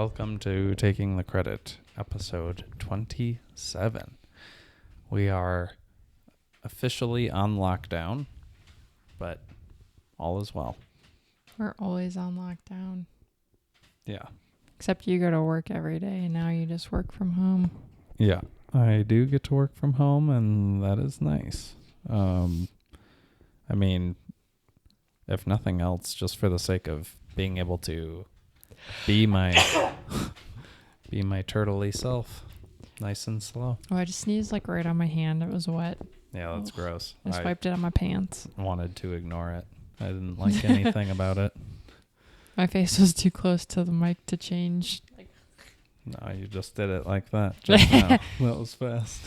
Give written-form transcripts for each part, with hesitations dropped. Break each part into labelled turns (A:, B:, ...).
A: Welcome to Taking the Credit, episode 27. We are officially on lockdown, but all is well.
B: We're always on lockdown.
A: Yeah.
B: Except you go to work every day and now you just work from home.
A: Yeah, I do get to work from home, and that is nice. I mean, if nothing else, just for the sake of being able to be my turtley self, nice and slow.
B: Oh, I just sneezed like right on my hand. It was wet.
A: Yeah, that's gross.
B: I just wiped it on my pants.
A: Wanted to ignore it. I didn't like anything about it.
B: My face was too close to the mic to change.
A: No, you just did it like that just now. That was fast.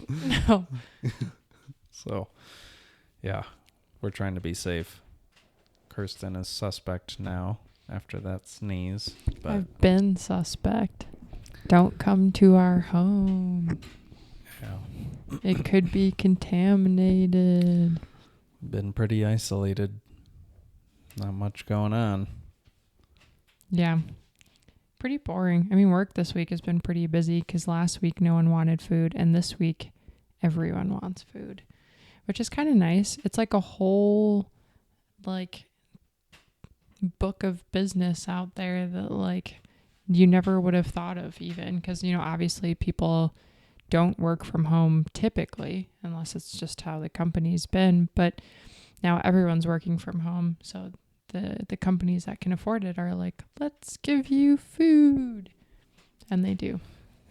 B: No.
A: So, yeah, we're trying to be safe. Kirsten is suspect now after that sneeze. But
B: I've been suspect. Don't come to our home.
A: yeah,
B: It could be contaminated.
A: been pretty isolated. Not much going on.
B: Yeah. Pretty boring. I mean, work this week has been pretty busy because last week no one wanted food, and this week everyone wants food, which is kind of nice. It's like a whole, book of business out there that, you never would have thought of even because, obviously people don't work from home typically unless it's just how the company's been. But now everyone's working from home. So the companies that can afford it are like, let's give you food. And they do.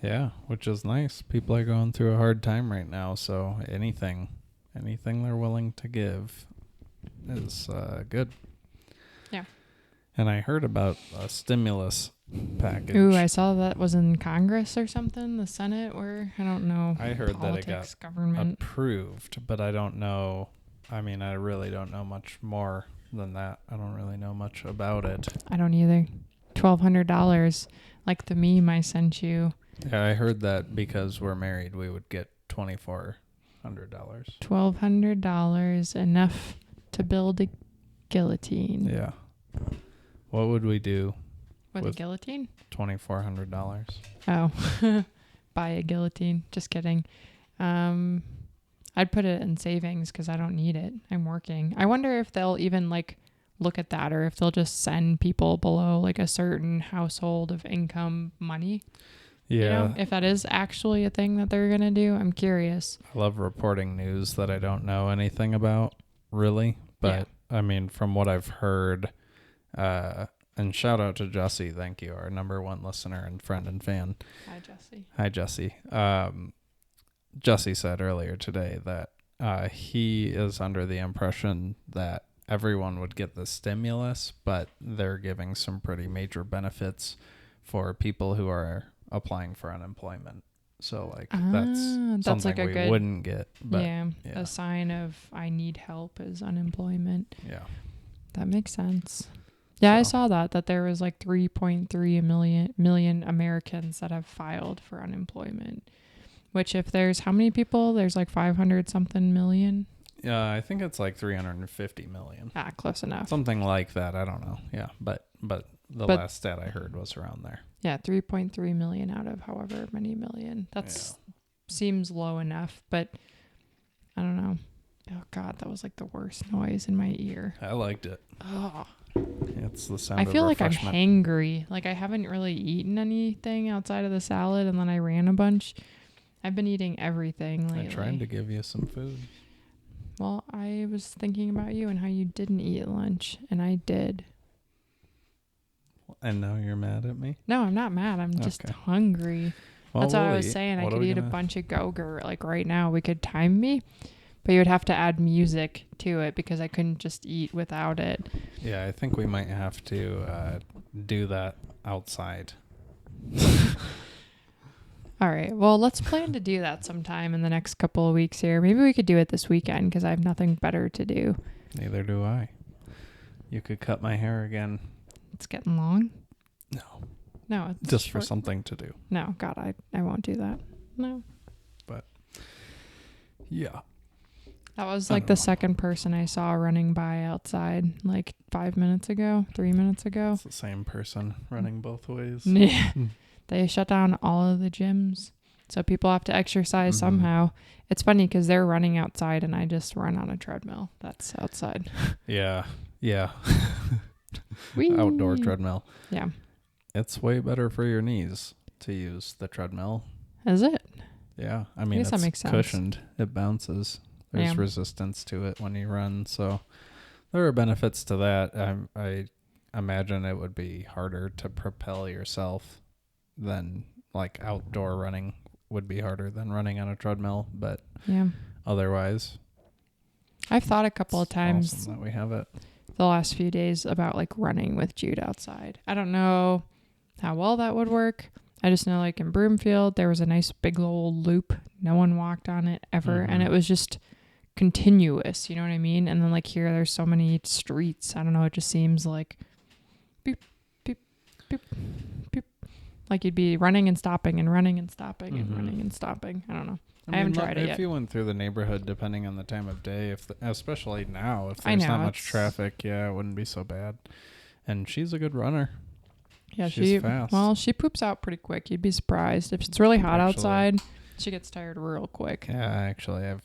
A: Yeah, which is nice. People are going through a hard time right now, so anything they're willing to give is good.
B: Yeah.
A: And I heard about a stimulus package.
B: Ooh, I saw that was in Congress or something, the Senate, where I don't know.
A: I heard
B: politics,
A: that it got
B: government
A: approved, but I don't know. I mean, I really don't know much more than that. I don't really know much about it.
B: I don't either. $1,200, like the meme I sent you.
A: Yeah, I heard that because we're married, we would get $2,400.
B: $1,200, enough to build a guillotine.
A: Yeah. What would we do
B: With a guillotine?
A: $2,400?
B: Oh, buy a guillotine. Just kidding. I'd put it in savings because I don't need it. I'm working. I wonder if they'll even look at that, or if they'll just send people below a certain household of income money.
A: Yeah.
B: If that is actually a thing that they're going to do. I'm curious.
A: I love reporting news that I don't know anything about, really. But, yeah. I mean, from what I've heard, and shout out to Jesse, thank you, our number one listener and friend and fan.
B: Hi, Jesse.
A: Hi, Jesse. Jesse said earlier today that he is under the impression that everyone would get the stimulus, but they're giving some pretty major benefits for people who are applying for unemployment. So that's something we wouldn't get. But
B: yeah, a sign of I need help is unemployment.
A: Yeah.
B: That makes sense. Yeah, so. I saw that there was 3.3 million Americans that have filed for unemployment, which if there's how many people? There's 500 something million.
A: Yeah, I think it's 350 million.
B: Ah, close enough.
A: Something like that. I don't know. Yeah, but the last stat I heard was around there.
B: Yeah, 3.3 million out of however many million. Seems low enough, but I don't know. Oh God, that was the worst noise in my ear.
A: I liked it.
B: Oh.
A: It's the sound
B: I
A: of
B: feel like I'm
A: refreshment.
B: hangry. I haven't really eaten anything outside of the salad, and then I ran a bunch. I've been eating everything lately.
A: I tried to give you some food.
B: Well, I was thinking about you and how you didn't eat lunch, and I did.
A: And now you're mad at me?
B: No, I'm not mad. I'm just hungry. Well, that's what I was saying. I could eat a bunch of Go-Gurt. Right now, we could time me, but you would have to add music to it because I couldn't just eat without it.
A: Yeah, I think we might have to do that outside.
B: All right. Well, let's plan to do that sometime in the next couple of weeks here. Maybe we could do it this weekend because I have nothing better to do.
A: Neither do I. You could cut my hair again.
B: It's getting long? No, it's
A: just
B: short.
A: For something to do.
B: No, God, I won't do that. No.
A: But, yeah.
B: That was
A: I
B: like
A: don't
B: the
A: know.
B: second person I saw running by outside like 5 minutes ago, 3 minutes ago.
A: It's the same person running both ways.
B: Yeah. They shut down all of the gyms. So people have to exercise somehow. It's funny because they're running outside and I just run on a treadmill. That's outside.
A: Yeah. Yeah.
B: Whee!
A: Outdoor treadmill.
B: Yeah.
A: It's way better for your knees to use the treadmill.
B: Is it?
A: Yeah. I mean,
B: guess that
A: it's
B: makes sense.
A: cushioned. It bounces. There's
B: Yeah.
A: resistance to it when you run. So there are benefits to that. I imagine it would be harder to propel yourself than like outdoor running would be harder than running on a treadmill. But
B: Yeah.
A: otherwise,
B: I've thought a couple of
A: it's
B: times
A: awesome that we have it.
B: the last few days about like running with Jude outside. I don't know how well that would work. I just know like in Broomfield, there was a nice big old loop. No one walked on it ever. And it was just continuous. You know what I mean? And then like here, there's so many streets. I don't know. It just seems like beep, beep, beep, beep. Like you'd be running and stopping and running and stopping and running and stopping. I don't know. I haven't tried it yet.
A: If you went through the neighborhood, depending on the time of day, especially now, if
B: I
A: there's
B: know,
A: not much traffic, yeah, it wouldn't be so bad. And she's a good runner.
B: Yeah,
A: she's fast.
B: Well, she poops out pretty quick. You'd be surprised. If it's really hot
A: Actually,
B: outside, she gets tired real quick.
A: Yeah, actually, I've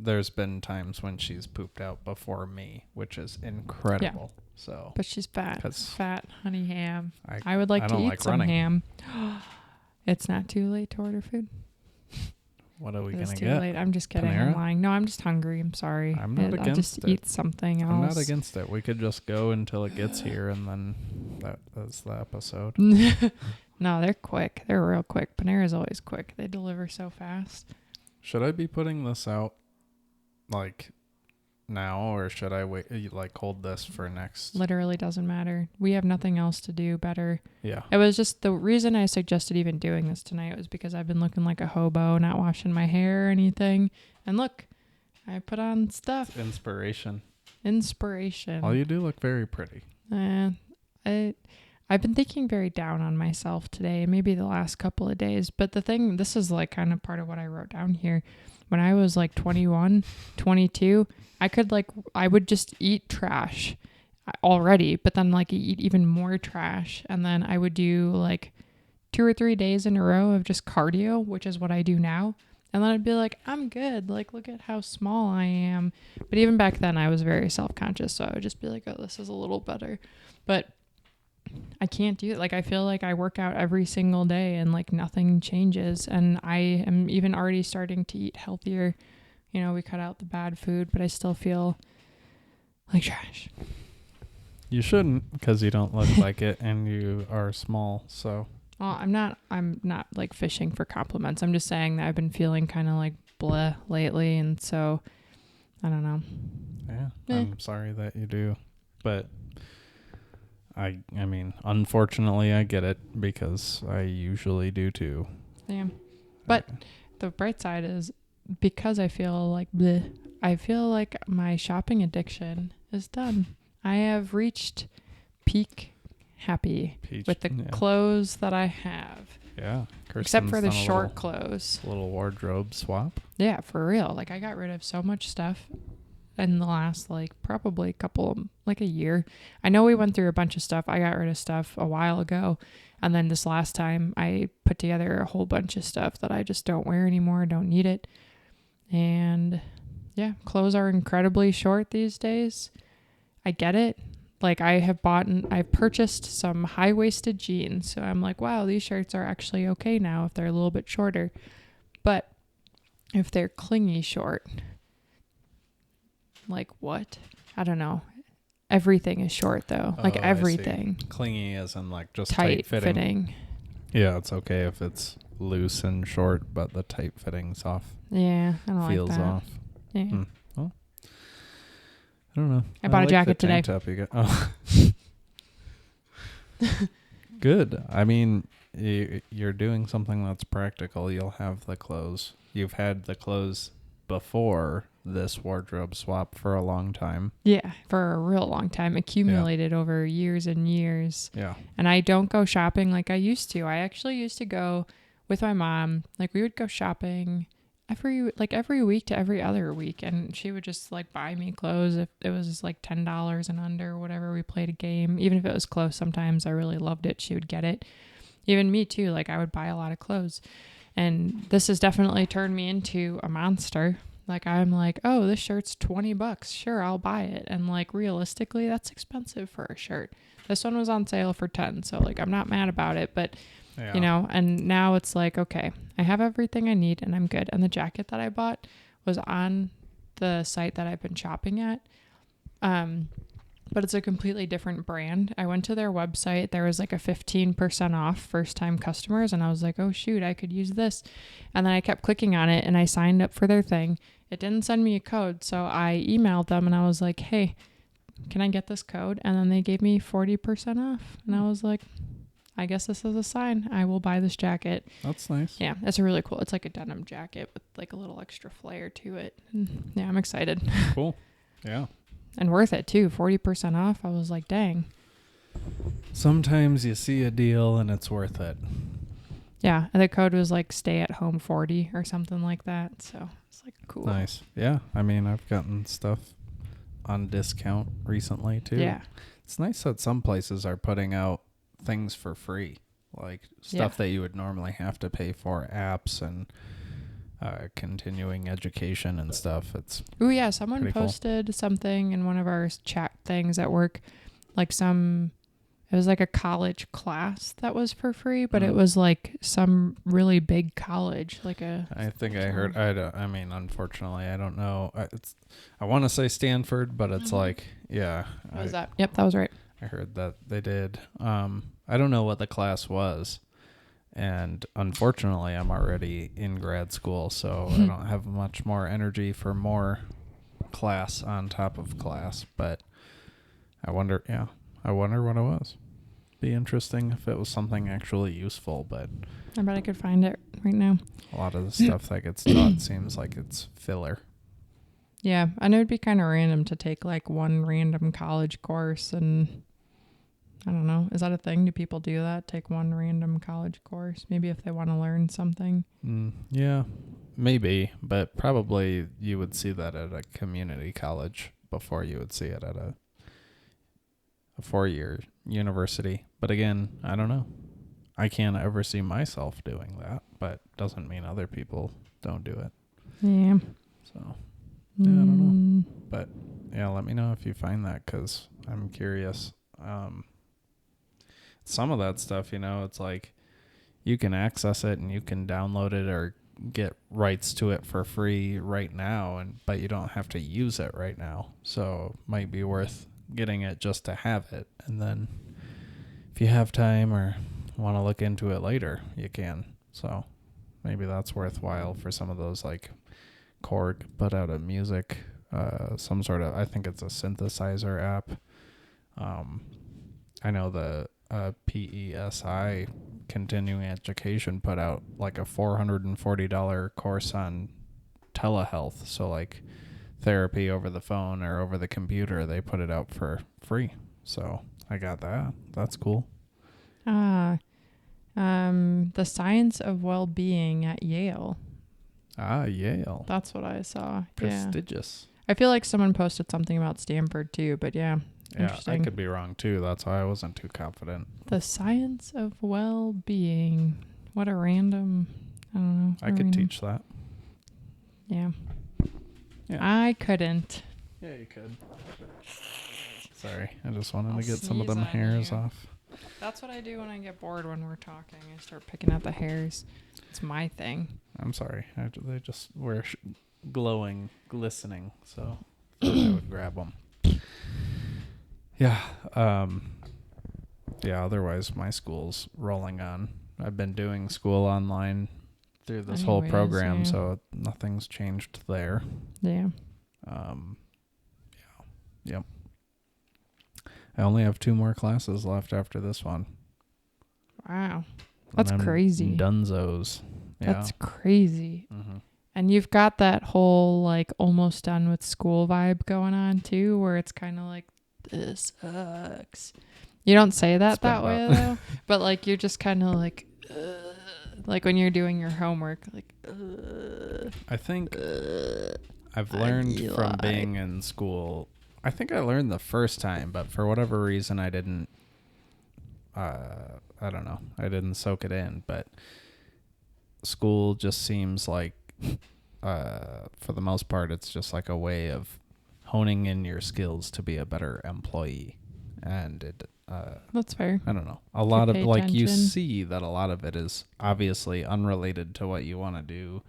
A: there's been times when she's pooped out before me, which is incredible. Yeah. So,
B: but she's fat honey ham. I would
A: I
B: to eat
A: like
B: some
A: running.
B: ham. It's not too late to order food.
A: What are we
B: It's
A: gonna
B: too
A: get?
B: late. I'm just kidding.
A: Panera?
B: I'm lying. No, I'm just hungry. I'm sorry.
A: I'm not
B: I'll just
A: against it.
B: eat something else.
A: I'm not against it. We could just go until it gets here, and then that's the episode.
B: No, they're quick. They're real quick. Panera's always quick. They deliver so fast.
A: Should I be putting this out like now, or should I wait? Like hold this for next?
B: Literally doesn't matter. We have nothing else to do better.
A: Yeah.
B: It was just the reason I suggested even doing this tonight was because I've been looking like a hobo, not washing my hair or anything. And look, I put on stuff.
A: It's inspiration.
B: Inspiration.
A: You do look very pretty.
B: I've been thinking very down on myself today, and maybe the last couple of days. But this is like kind of part of what I wrote down here. When I was like 21, 22, I would just eat trash already, but then like eat even more trash. And then I would do like 2 or 3 days in a row of just cardio, which is what I do now. And then I'd be like, I'm good. Like, look at how small I am. But even back then I was very self-conscious. So I would just be like, oh, this is a little better. But I can't do it. Like, I feel like I work out every single day and like nothing changes. And I am even already starting to eat healthier. You know, we cut out the bad food, but I still feel like trash.
A: You shouldn't, because you don't look like it and you are small. So.
B: Well, I'm not like fishing for compliments. I'm just saying that I've been feeling kind of like bleh lately. And so I don't know.
A: Yeah. I'm sorry that you do, but I mean, unfortunately, I get it because I usually do too.
B: Yeah. But the bright side is because I feel like bleh, I feel like my shopping addiction is done. I have reached peak happy with the clothes that I have.
A: Yeah.
B: Except for the short clothes.
A: Little wardrobe swap.
B: Yeah, for real. Like I got rid of so much stuff in the last probably a year. I know we went through a bunch of stuff. I got rid of stuff a while ago. And then this last time I put together a whole bunch of stuff that I just don't wear anymore. Don't need it. And yeah, clothes are incredibly short these days. I get it. Like I've purchased some high-waisted jeans. So I'm like, wow, these shirts are actually okay now if they're a little bit shorter. But if they're clingy short, like what? I don't know. Everything is short though. Like everything.
A: Clingy as in like just
B: tight fitting.
A: Yeah, it's okay if it's loose and short, but the tight fitting's off.
B: Yeah, I don't
A: feels
B: like that.
A: off.
B: Yeah.
A: Well, I don't know.
B: I bought a jacket today.
A: Top you got. Oh. Good. I mean, you're doing something that's practical. You'll have the clothes. You've had the clothes before this wardrobe swap for a long time.
B: Yeah, for a real long time. Accumulated over years and years.
A: Yeah.
B: And I don't go shopping like I used to. I actually used to go with my mom. Like we would go shopping every week to every other week, and she would just like buy me clothes if it was like $10 and under, whatever. We played a game, even if it was close. Sometimes I really loved it, she would get it. Even me too, like I would buy a lot of clothes, and this has definitely turned me into a monster. Like I'm like, oh, this shirt's $20, sure, I'll buy it. And like realistically, that's expensive for a shirt. This one was on sale for 10, so like I'm not mad about it, but
A: Yeah.
B: you know, and now it's like, okay, I have everything I need and I'm good. And the jacket that I bought was on the site that I've been shopping at. But it's a completely different brand. I went to their website. There was like a 15% off first time customers. And I was like, oh shoot, I could use this. And then I kept clicking on it and I signed up for their thing. It didn't send me a code. So I emailed them and I was like, hey, can I get this code? And then they gave me 40% off. And I was like, I guess this is a sign. I will buy this jacket.
A: That's nice.
B: Yeah, it's a really cool. It's like a denim jacket with like a little extra flair to it. And yeah, I'm excited.
A: Cool. Yeah.
B: And worth it too. 40% off. I was like, dang.
A: Sometimes you see a deal and it's worth it.
B: Yeah, and the code was like stay at home 40 or something like that. So it's like cool.
A: Nice. Yeah. I mean, I've gotten stuff on discount recently too.
B: Yeah.
A: It's nice that some places are putting out things for free, like stuff that you would normally have to pay for, apps and continuing education and stuff. It's
B: Oh yeah, someone
A: pretty
B: posted something in one of our chat things at work, like it was like a college class that was for free, but it was like some really big college, like a.
A: I think I heard. I mean, unfortunately, I don't know. I want to say Stanford, but it's like, yeah.
B: What was that? Yep, that was right.
A: I heard that they did. I don't know what the class was. And unfortunately, I'm already in grad school, so I don't have much more energy for more class on top of class. But I wonder what it was. Be interesting if it was something actually useful, but
B: I bet I could find it right now.
A: a lot of the stuff that gets taught seems like it's filler.
B: Yeah, and it would be kind of random to take like one random college course, and I don't know. Is that a thing? Do people do that? Take one random college course? Maybe if they want to learn something.
A: Yeah, maybe, but probably you would see that at a community college before you would see it at a 4-year university. But again, I don't know. I can't ever see myself doing that, but doesn't mean other people don't do it.
B: Yeah.
A: So, yeah, I don't know. But yeah, let me know if you find that, because I'm curious. Some of that stuff, it's like you can access it and you can download it or get rights to it for free right now, but you don't have to use it right now. So it might be worth getting it just to have it. And then if you have time or want to look into it later, you can. So maybe that's worthwhile for some of those, like Korg put out a music, some sort of, I think it's a synthesizer app. I know the PESI continuing education put out like a $440 course on telehealth. So like therapy over the phone or over the computer, they put it out for free. So I got that. That's cool.
B: The Science of Well-Being at Yale.
A: Yale.
B: That's what I saw.
A: Prestigious.
B: Yeah. I feel like someone posted something about Stanford too, but yeah.
A: Yeah, I could be wrong too. That's why I wasn't too confident.
B: The Science of Well-Being. What a random, I don't know.
A: I could teach that.
B: Yeah.
A: Yeah.
B: I couldn't.
A: Yeah, you could. Sorry, I just wanted
B: I'll
A: to get some of
B: sneeze
A: them
B: on
A: hairs
B: you.
A: off.
B: That's what I do when I get bored when we're talking. I start picking at the hairs. It's my thing.
A: I'm sorry. They just were glistening, so I would grab them. Yeah. Yeah, otherwise my school's rolling on. I've been doing school online through this whole program, so nothing's changed there.
B: Yeah.
A: Yep. I only have 2 more classes left after this one.
B: Wow. That's
A: and I'm
B: crazy.
A: Dunzos. Yeah.
B: That's crazy.
A: Mm-hmm.
B: And you've got that whole like almost done with school vibe going on too, where it's kind of like, this sucks. You don't say that way though, but like you're just kind of like, Like when you're doing your homework, like,
A: I think I've learned from being in school. I think I learned the first time, but for whatever reason, I didn't. I don't know. I didn't soak it in, but school just seems like, for the most part, it's just like a way of honing in your skills to be a better employee. And it,
B: that's fair.
A: I don't know. A lot of,
B: pay
A: like, you
B: attention.
A: see that a lot of it is obviously unrelated to what you want to do,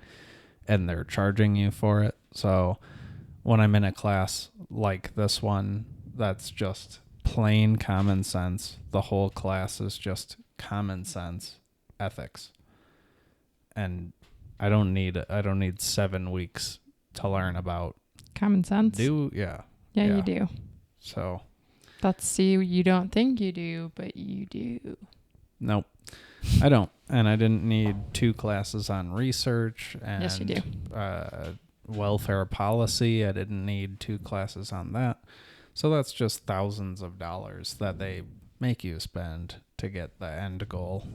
A: and they're charging you for it. So when I'm in a class like this one, that's just plain common sense. The whole class is just common sense ethics. And I don't need 7 weeks to learn about
B: Common sense.
A: yeah.
B: Yeah, you do.
A: So
B: you don't think you do, but you do.
A: nope. I don't. And I didn't need 2 classes on research and
B: Yes, you do.
A: Welfare policy. I didn't need 2 classes on that. So that's just thousands of dollars that they make you spend to get the end goal.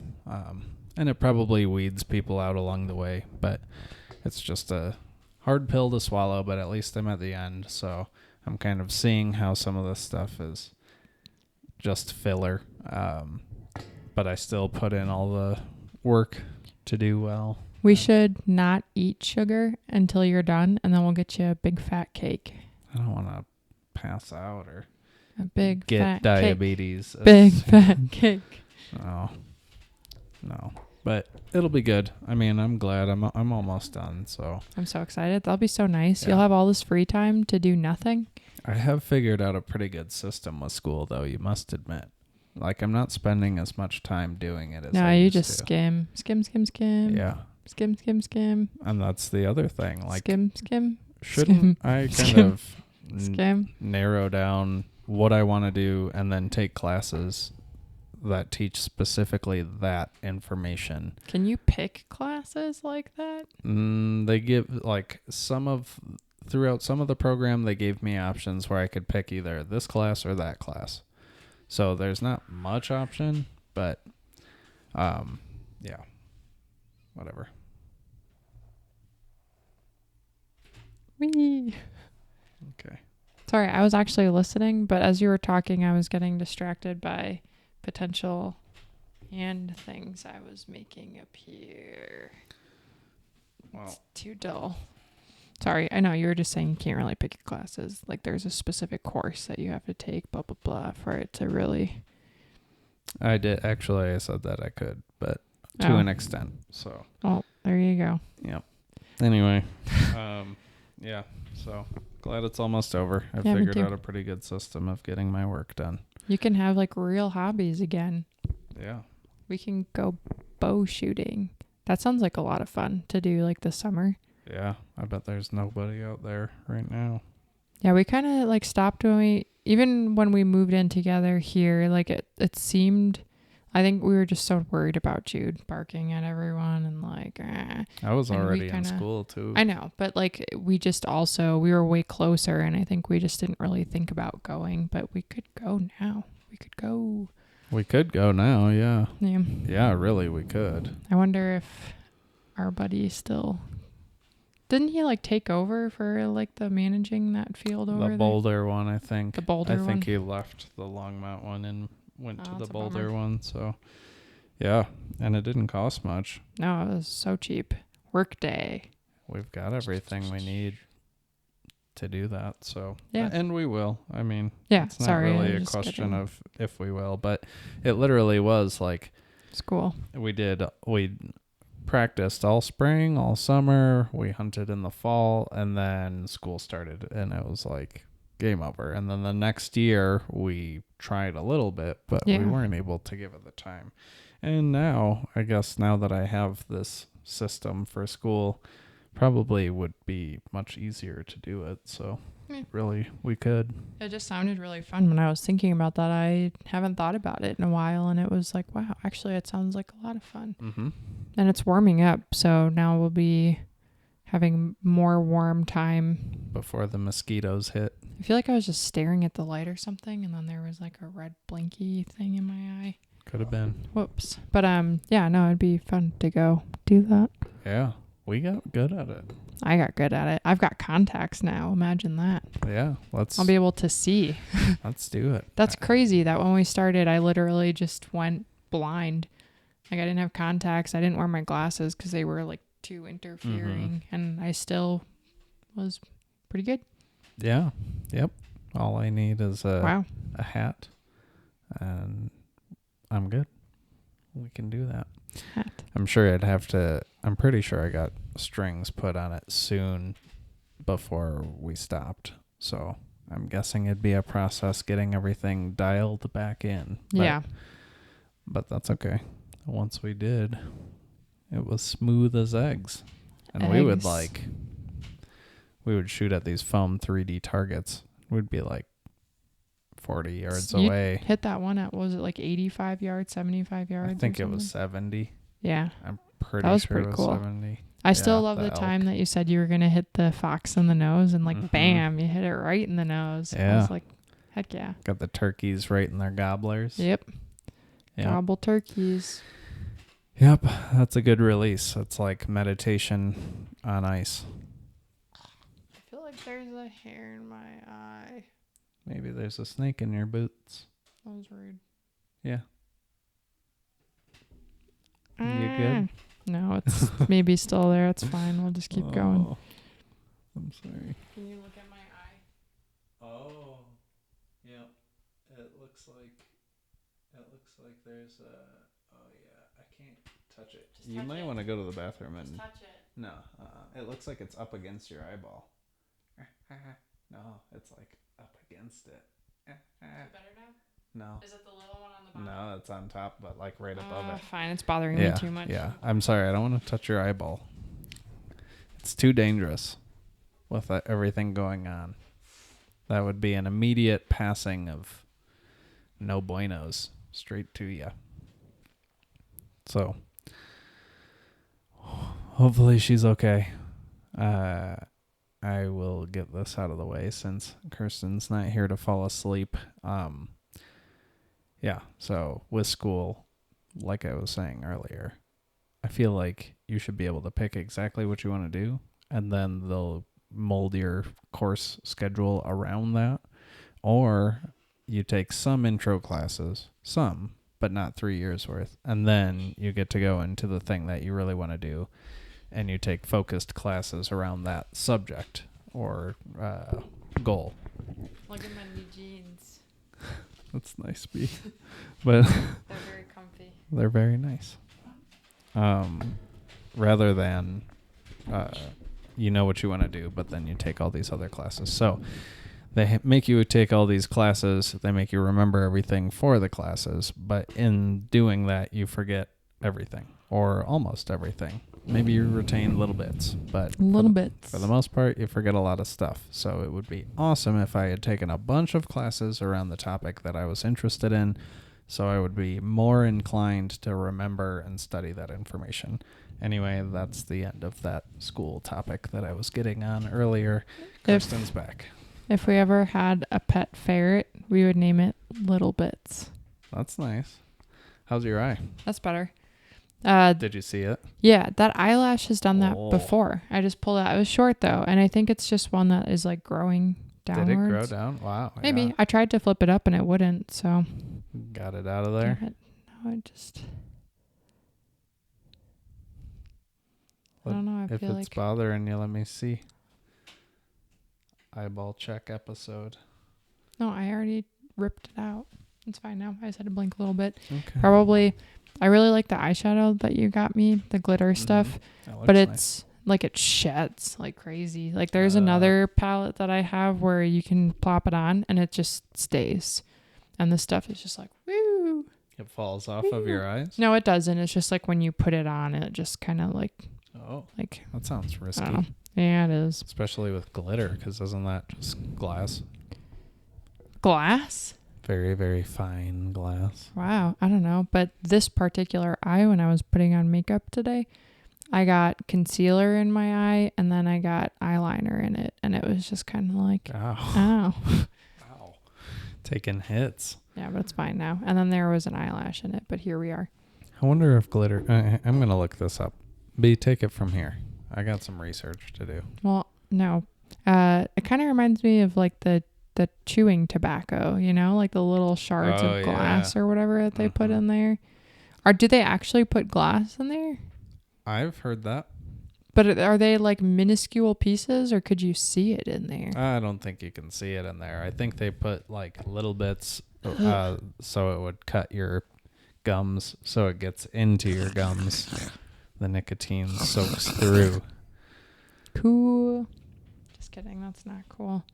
A: And it probably weeds people out along the way, but it's just a hard pill to swallow, but at least I'm at the end. So I'm kind of seeing how some of this stuff is just filler. But I still put in all the work to do well.
B: We should not eat sugar until you're done, and then we'll get you a big fat cake.
A: I don't want to pass out or
B: A big
A: get
B: fat
A: diabetes.
B: Cake. Big fat cake.
A: No, but it'll be good. I mean, I'm glad I'm almost done. So
B: I'm so excited. That'll be so nice.
A: Yeah.
B: You'll have all this free time to do nothing.
A: I have figured out a pretty good system with school, though. You must admit, like I'm not spending as much time doing it as
B: No,
A: I
B: you
A: used
B: just
A: to.
B: skim.
A: Yeah,
B: Skim.
A: and that's the other thing. Like,
B: Skim.
A: shouldn't I kind
B: Skim.
A: of
B: Skim.
A: narrow down what I want to do and then take classes that teach specifically that information?
B: Can you pick classes like that?
A: They give like throughout some of the program, they gave me options where I could pick either this class or that class. So there's not much option, but yeah, whatever.
B: Whee.
A: Okay.
B: Sorry, I was actually listening, but as you were talking, I was getting distracted by potential hand things I was making up here.
A: Well,
B: It's too dull. Sorry, I know you were just saying you can't really pick your classes. Like there's a specific course that you have to take, blah, blah, blah, for it to really...
A: I did. Actually, I said that I could, but to an extent. So.
B: Oh, there you go.
A: Yep. Anyway, yeah. So glad it's almost over. I
B: Yeah, me
A: figured
B: too.
A: out a pretty good system of getting my work done.
B: You can have like real hobbies again.
A: Yeah.
B: We can go bow shooting. That sounds like a lot of fun to do like this summer.
A: Yeah. I bet there's nobody out there right now.
B: Yeah, we kind of like stopped even when we moved in together here, like it seemed, I think we were just so worried about Jude barking at everyone and like,
A: I was
B: And we
A: already in
B: kinda-
A: school too.
B: I know, but like we were way closer and I think we just didn't really think about going, but we could go now. We could go.
A: We could go now. Yeah.
B: Yeah.
A: Yeah, really, we could.
B: I wonder if our buddy still, didn't he like take over for like the managing that field over
A: The
B: there?
A: Boulder one, I think.
B: The Boulder
A: I
B: one?
A: think he left the Longmont one and went to the
B: that's a
A: Boulder
B: bummer.
A: one. So, yeah. And it didn't cost much.
B: No, it was so cheap. Workday.
A: We've got everything we need to do that. So,
B: Yeah.
A: and we will. I mean,
B: Yeah,
A: it's not
B: sorry.
A: really
B: I
A: a
B: was just
A: question
B: kidding.
A: of if we will, but it literally was like
B: School.
A: we practiced all spring, all summer, we hunted in the fall, and then school started and it was like game over. And then the next year we tried a little bit, but we
B: Yeah.
A: weren't able to give it the time. And now, I guess now that I have this system for school, probably would be much easier to do it. So
B: Yeah.
A: really we could.
B: It just sounded really fun when I was thinking about that. I haven't thought about it in a while, and it was like, wow, actually, it sounds like a lot of fun.
A: Mm-hmm.
B: And it's warming up, so now we'll be having more warm time.
A: Before the mosquitoes hit.
B: I feel like I was just staring at the light or something, and then there was like a red blinky thing in my eye.
A: Could have been.
B: Whoops. But yeah, no, it'd be fun to go do that.
A: Yeah. We got good at it.
B: I got good at it. I've got contacts now. Imagine that.
A: Yeah.
B: I'll be able to see.
A: Let's do it.
B: That's crazy that when we started, I literally just went blind. Like I didn't have contacts. I didn't wear my glasses because they were like too interfering. And I still was pretty good.
A: Yeah. Yep. All I need is
B: Wow.
A: a hat and I'm good. We can do that.
B: Hat.
A: I'm pretty sure I got strings put on it soon before we stopped. So I'm guessing it'd be a process getting everything dialed back in.
B: Yeah.
A: But that's okay. Once we did, it was smooth as eggs. And we would shoot at these foam 3D targets. We'd be like 40 yards away.
B: Hit that one at, what was it, like 85 yards, 75 yards?
A: I think it was 70.
B: Yeah.
A: I'm pretty
B: That was
A: sure
B: pretty
A: it was
B: cool.
A: 70.
B: I still love the time that you said you were going to hit the fox in the nose and like, bam, you hit it right in the nose.
A: Yeah.
B: I was like, heck yeah.
A: Got the turkeys right in their gobblers.
B: Yep. Gobble turkeys.
A: Yep. That's a good release. It's like meditation on ice.
B: I feel like there's a hair in my eye.
A: Maybe there's a snake in your boots.
B: That was rude.
A: Yeah. You good?
B: No, it's maybe still there. It's fine. We'll just keep going.
A: I'm sorry.
B: Can you look at my eye?
A: Oh. Yeah. It looks like there's oh yeah, I can't touch it. You might want to go to the bathroom and
B: touch it.
A: No, it looks like it's up against your eyeball. No, it's like up against it.
B: Is it better now?
A: No.
B: Is it the little one on the bottom?
A: No, it's on top, but like right above it.
B: Fine, it's bothering me too much.
A: Yeah, I'm sorry. I don't want to touch your eyeball. It's too dangerous with everything going on. That would be an immediate passing of no buenos straight to you. So, hopefully she's okay. I will get this out of the way since Kirsten's not here to fall asleep. Yeah, so with school, like I was saying earlier, I feel like you should be able to pick exactly what you want to do, and then they'll mold your course schedule around that. Or you take some intro classes, but not 3 years worth, and then you get to go into the thing that you really want to do, and you take focused classes around that subject or goal.
B: Look at my new jeans.
A: That's nice, B. But
B: they're very comfy.
A: They're very nice. Rather than you know what you want to do, but then you take all these other classes. So they make you take all these classes. They make you remember everything for the classes. But in doing that, you forget everything or almost everything. Maybe you retain little bits, but for the most part, you forget a lot of stuff. So it would be awesome if I had taken a bunch of classes around the topic that I was interested in, so I would be more inclined to remember and study that information. Anyway, that's the end of that school topic that I was getting on earlier. Kristen's back.
B: If we ever had a pet ferret, we would name it Little Bits.
A: That's nice. How's your eye?
B: That's better.
A: Did you see it?
B: Yeah, that eyelash has done that before. I just pulled it out. It was short though, and I think it's just one that is like growing downwards.
A: Did it grow down? Wow.
B: Maybe.
A: Yeah.
B: I tried to flip it up and it wouldn't, so.
A: Got it out of there?
B: No, I don't know.
A: If it's bothering you, let me see. Eyeball check episode.
B: No, I already ripped it out. It's fine now. I just had to blink a little bit.
A: Okay.
B: Probably. I really like the eyeshadow that you got me, the glitter stuff, but it's like it sheds like crazy. Like there's another palette that I have where you can plop it on and it just stays. And the stuff is just like, woo.
A: It falls off of your eyes?
B: No, it doesn't. It's just like when you put it on, it just kind of like.
A: Oh, like that sounds risky.
B: Yeah, it is.
A: Especially with glitter, because isn't that just glass?
B: Glass?
A: Very, very fine glass.
B: Wow. I don't know. But this particular eye, when I was putting on makeup today, I got concealer in my eye and then I got eyeliner in it. And it was just kind of like,
A: ow.
B: Ow.
A: Wow. Taking hits.
B: Yeah, but it's fine now. And then there was an eyelash in it, but here we are.
A: I wonder if glitter... I'm going to look this up. B, take it from here. I got some research to do.
B: Well, no. It kind of reminds me of like the chewing tobacco, you know, like the little shards of glass or whatever that they put in there. Or do they actually put glass in there?
A: I've heard that.
B: But are they like minuscule pieces, or could you see it in there?
A: I don't think you can see it in there. I think they put like little bits so it would cut your gums, so it gets into your gums. The nicotine soaks through.
B: Cool. Just kidding. That's not cool.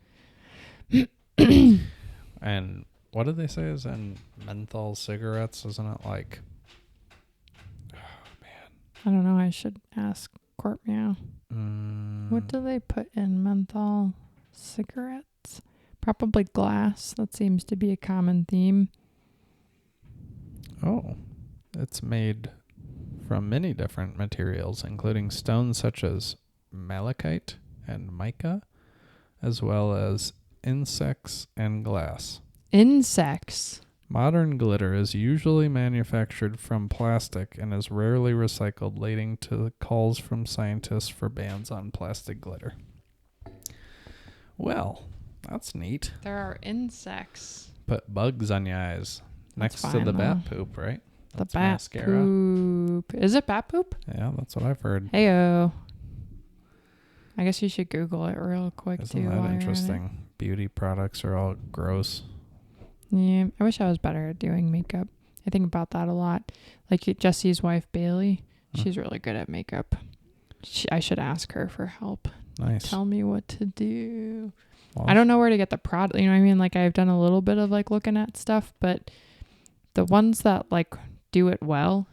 A: And what did they say is in menthol cigarettes? Isn't it like...
B: I don't know. I should ask Corp Meow. What do they put in menthol cigarettes? Probably glass. That seems to be a common theme.
A: Oh, it's made from many different materials, including stones such as malachite and mica, as well as insects and glass.
B: Insects?
A: Modern glitter is usually manufactured from plastic and is rarely recycled, leading to calls from scientists for bans on plastic glitter. Well, that's neat.
B: There are insects.
A: Put bugs on your eyes.
B: That's
A: next to the
B: fine,
A: bat
B: though.
A: poop, right?
B: The bat poop. Is it bat poop?
A: Yeah, that's what I've heard.
B: Heyo. I guess you should Google it real quick,
A: Isn't
B: too.
A: that interesting? Beauty products are all gross.
B: Yeah, I wish I was better at doing makeup. I think about that a lot. Like Jesse's wife, Bailey, she's really good at makeup. I should ask her for help.
A: Nice.
B: Tell me what to do.
A: Well,
B: I don't know where to get the product. You know what I mean? Like I've done a little bit of like looking at stuff, but the ones that like do it well,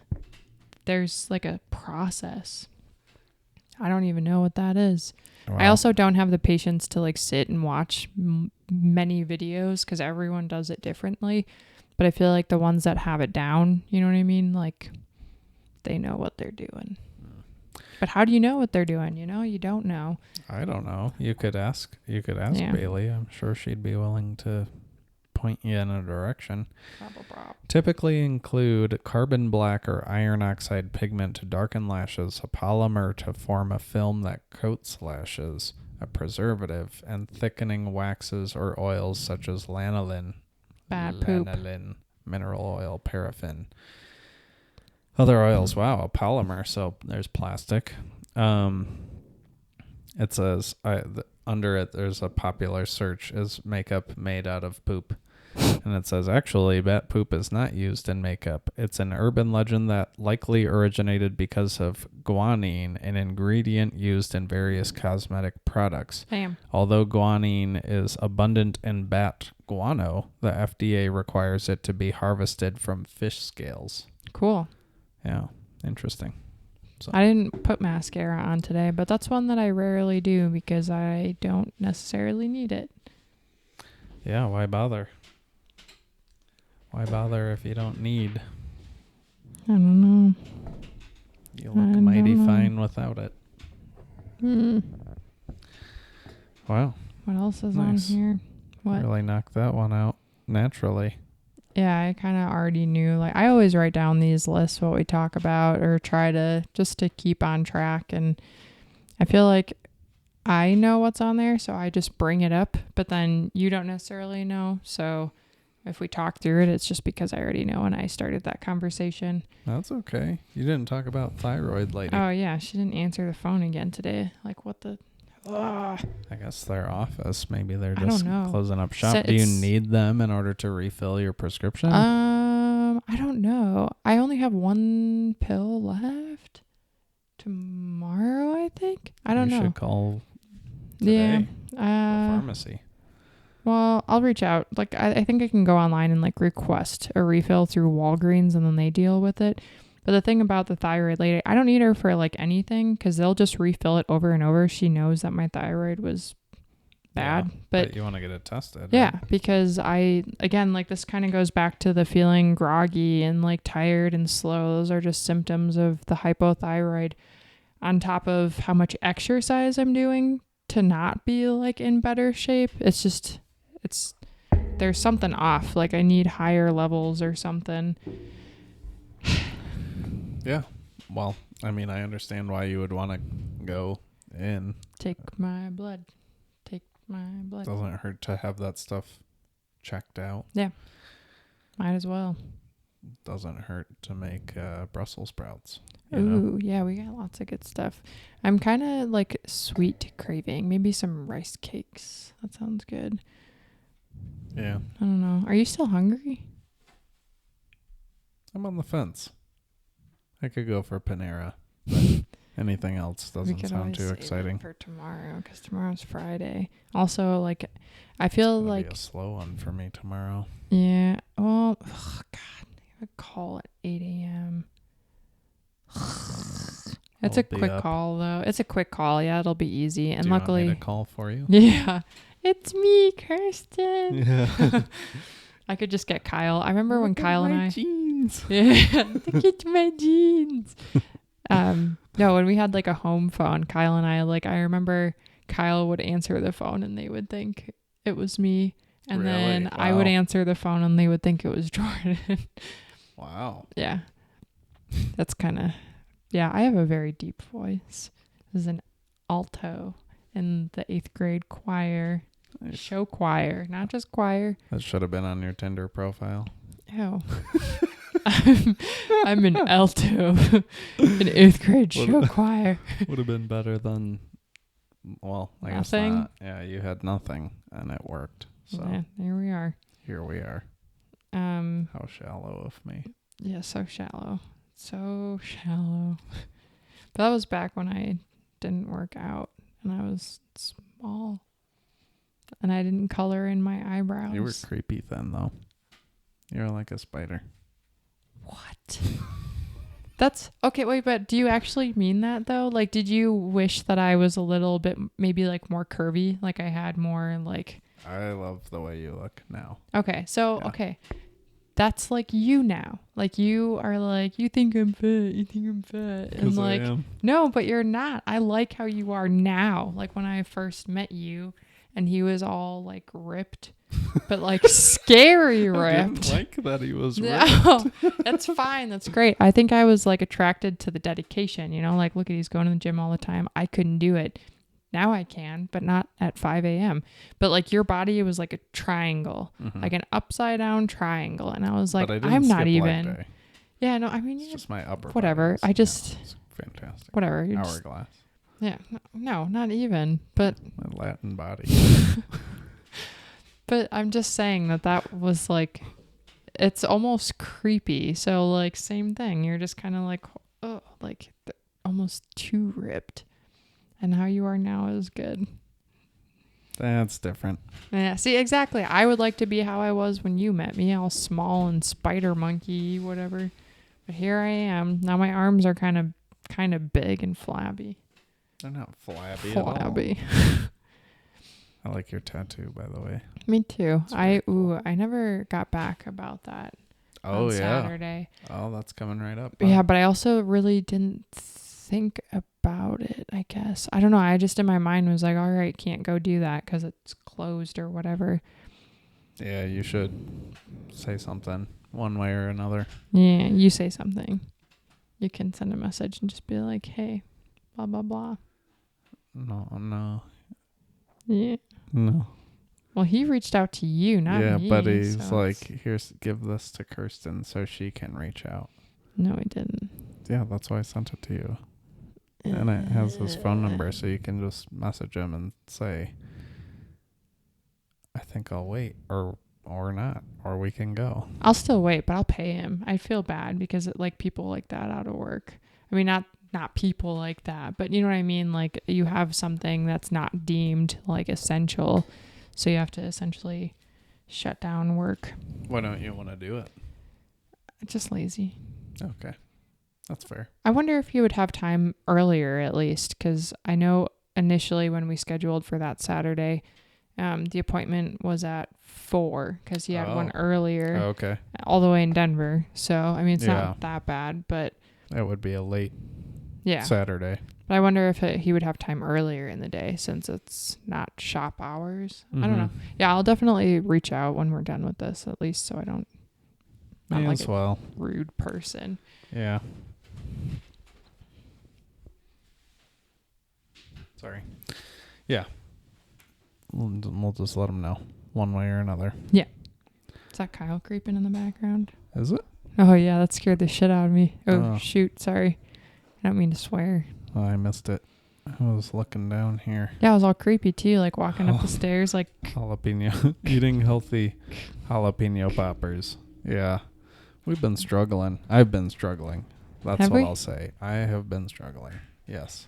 B: there's like a process. I don't even know what that is.
A: Wow.
B: I also don't have the patience to like sit and watch many videos because everyone does it differently. But I feel like the ones that have it down, you know what I mean? Like they know what they're doing. But how do you know what they're doing? You know, you don't know.
A: I don't know. You could ask
B: Yeah.
A: Bailey. I'm sure she'd be willing to point you in a direction.
B: Blah.
A: Typically include carbon black or iron oxide pigment to darken lashes, a polymer to form a film that coats lashes, a preservative, and thickening waxes or oils such as lanolin, mineral oil, paraffin. Other oils, wow, a polymer, so there's plastic. It says, under it, there's a popular search, is makeup made out of poop? And it says, actually, bat poop is not used in makeup. It's an urban legend that likely originated because of guanine, an ingredient used in various cosmetic products.
B: Damn.
A: Although guanine is abundant in bat guano, the FDA requires it to be harvested from fish scales.
B: Cool.
A: Yeah, interesting. So.
B: I didn't put mascara on today, but that's one that I rarely do because I don't necessarily need it.
A: Yeah, why bother? Why bother if you don't need?
B: I don't know.
A: You look mighty fine without it. Wow.
B: What else is
A: Nice.
B: on here? What?
A: Really knocked that one out naturally.
B: Yeah, I kind of already knew. Like, I always write down these lists, what we talk about, or try to just to keep on track. And I feel like I know what's on there, so I just bring it up. But then you don't necessarily know. So if we talk through it, it's just because I already know and I started that conversation.
A: That's okay. You didn't talk about thyroid lady.
B: Oh, yeah. She didn't answer the phone again today. Like, what the... Ugh.
A: I guess their office. Maybe they're
B: I don't
A: just
B: know.
A: closing up shop.
B: So
A: Do you need them in order to refill your prescription?
B: I don't know. I only have one pill left. Tomorrow, I think. I don't know.
A: You should call today, the pharmacy.
B: Well, I'll reach out. Like, I think I can go online and like request a refill through Walgreens and then they deal with it. But the thing about the thyroid lady, I don't need her for like anything because they'll just refill it over and over. She knows that my thyroid was bad.
A: Yeah,
B: but
A: you want to get it tested.
B: Yeah,
A: right?
B: because again, like this kind of goes back to the feeling groggy and like tired and slow. Those are just symptoms of the hypothyroid on top of how much exercise I'm doing to not be like in better shape. It's there's something off. Like I need higher levels or something.
A: Yeah. Well, I mean, I understand why you would want to go in.
B: Take my blood. Take my blood.
A: Doesn't hurt to have that stuff checked out.
B: Yeah. Might as well.
A: Doesn't hurt to make Brussels sprouts.
B: Ooh, yeah, we got lots of good stuff. I'm kind of like sweet craving. Maybe some rice cakes. That sounds good.
A: Yeah.
B: I don't know. Are you still hungry?
A: I'm on the fence. I could go for Panera. But anything else doesn't sound too exciting.
B: For tomorrow, because tomorrow's Friday. Also, like, I feel
A: It's gonna
B: like
A: be a slow one for me tomorrow.
B: yeah. Well, God, I have a call at 8 a.m. It's a quick call though. It's a quick call. Yeah, it'll be easy. And luckily,
A: you want me to call for you?
B: Yeah, it's me, Kirsten.
A: Yeah.
B: I could just get Kyle. I remember when Kyle and I.
A: Jeans.
B: Yeah, look at my jeans. No, when we had like a home phone, Kyle and I, like, I remember Kyle would answer the phone and they would think it was me. And
A: Really?
B: then
A: Wow.
B: I would answer the phone and they would think it was Jordan.
A: Wow.
B: Yeah. That's kind of, yeah, I have a very deep voice. This is an alto in the 8th grade choir.
A: Nice.
B: Show choir, not just choir.
A: That should have been on your Tinder profile.
B: Ew. I'm an alto in 8th grade show choir.
A: Would have been better than, well, I guess
B: Nothing?
A: not. Yeah, you had nothing and it worked. So
B: Yeah, there we are.
A: here we are. How shallow of me.
B: Yeah, so shallow. So shallow. But that was back when I didn't work out and I was small. And I didn't color in my eyebrows.
A: You were creepy then, though. You were like a spider.
B: What? That's okay. Wait, but do you actually mean that though? Like, did you wish that I was a little bit maybe like more curvy? Like I had more like.
A: I love the way you look now.
B: Okay, so
A: Yeah.
B: okay, that's like you now. Like you are like you think I'm fat. You think I'm fat, and like
A: I am.
B: no, but you're not. I like how you are now. Like when I first met you, and he was all like ripped. But like scary ripped.
A: I didn't like that he was ripped.
B: No, that's fine. That's great. I think I was like attracted to the dedication, you know, like look at he's going to the gym all the time. I couldn't do it. Now I can, but not at 5 a.m. But like your body was like a triangle, like an upside down triangle. And I was like,
A: But I didn't
B: I'm not
A: skip
B: even.
A: leg day.
B: Yeah, no, I mean,
A: It's just my upper
B: whatever.
A: body.
B: I just,
A: It's fantastic.
B: whatever. You're just,
A: Hourglass.
B: yeah, no, not even. But
A: My Latin body.
B: But I'm just saying that was like, it's almost creepy. So like same thing. You're just kind of like, oh, like almost too ripped. And how you are now is good.
A: That's different.
B: Yeah, see, exactly. I would like to be how I was when you met me, all small and spider monkey, whatever. But here I am. Now my arms are kind of big and flabby.
A: They're not flabby at all.
B: Flabby.
A: I like your tattoo, by the way.
B: Me too.
A: It's very cool.
B: I never got back about that.
A: Oh,
B: on
A: yeah.
B: Saturday.
A: Oh, that's coming right up.
B: Yeah, but I also really didn't think about it, I guess. I don't know. I just in my mind was like, all right, can't go do that because it's closed or whatever.
A: Yeah, you should say something one way or another.
B: Yeah, you say something. You can send a message and just be like, hey, blah, blah, blah.
A: No.
B: Yeah.
A: No.
B: Well, he reached out to you, not me.
A: Yeah, but he's
B: so
A: like, give this to Kirsten so she can reach out.
B: No, he didn't.
A: Yeah, that's why I sent it to you. And it has his phone number, so you can just message him and say, I think I'll wait, or not, or we can go.
B: I'll still wait, but I'll pay him. I feel bad because it, like people like that out of work. I mean, not people like that, but you know what I mean? Like you have something that's not deemed like essential. So you have to essentially shut down work.
A: Why don't you want to do it?
B: Just lazy.
A: Okay. That's fair.
B: I wonder if you would have time earlier at least, because I know initially when we scheduled for that Saturday, the appointment was at 4 because he had one earlier.
A: Oh, okay.
B: All the way in Denver. So, I mean, it's
A: Yeah.
B: not that bad, but
A: That would be a late
B: yeah.
A: Saturday.
B: But I wonder if he would have time earlier in the day since it's not shop hours. I don't know. Yeah, I'll definitely reach out when we're done with this, at least so I don't.
A: May
B: Not
A: as
B: like a
A: well.
B: rude person.
A: Yeah. Sorry. Yeah. We'll just let them know one way or another.
B: Yeah. Is that Kyle creeping in the background?
A: Is it?
B: Oh, yeah. That scared the shit out of me. Oh, shoot. Sorry. I don't mean to swear.
A: Oh, I missed it. I was looking down here.
B: Yeah, it was all creepy, too. Like, walking up the stairs, like...
A: Jalapeno. Eating healthy jalapeno poppers. Yeah. We've been struggling. I've been struggling. That's what I'll say. I have been struggling. Yes.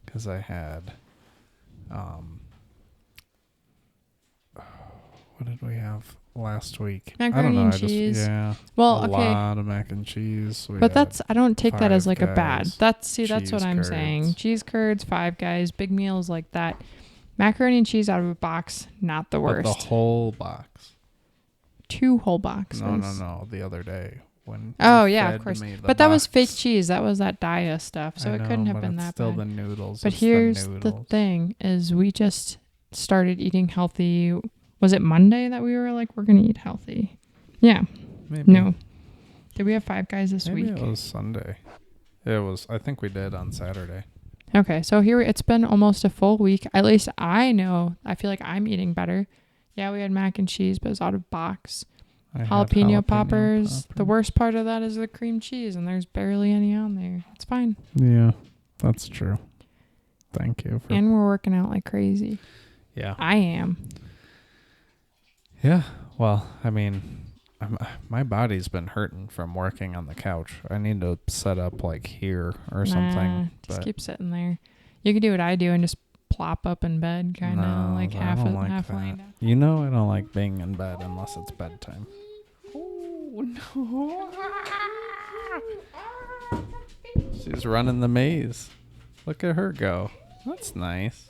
A: Because I had... what did we have last week?
B: Macaroni and cheese.
A: A
B: well,
A: lot of mac and cheese.
B: But that's... I don't take that as, like,
A: Guys,
B: a bad... That's what I'm
A: curds.
B: saying. Cheese curds, Five Guys, big meals like that. Macaroni and cheese out of a box, not the worst.
A: But the whole box.
B: 2 whole boxes.
A: No. The other day. When
B: yeah, of course. But that was fake
A: box.
B: cheese. That was that Daya stuff. So it couldn't have been that
A: still
B: bad.
A: the noodles.
B: But here's the thing is we just started eating healthy. Was it Monday that we were like, we're going to eat healthy? Yeah.
A: Maybe.
B: No. Did we have Five Guys this week?
A: Maybe it was Sunday. It was, I think we did on Saturday.
B: Okay. So here it's been almost a full week. At least I know. I feel like I'm eating better. Yeah, we had mac and cheese, but it was out of box. Jalapeno poppers. The worst part of that is the cream cheese, and there's barely any on there. It's fine.
A: Yeah, that's true. Thank you.
B: And we're working out like crazy.
A: Yeah.
B: I am.
A: Yeah. Well, I mean, my body's been hurting from working on the couch. I need to set up like here or something.
B: Just keep sitting there. You could do what I do and just plop up in bed, kind of like half laying down.
A: You know, I don't like being in bed unless it's bedtime.
B: Oh no!
A: She's running the maze. Look at her go. That's nice.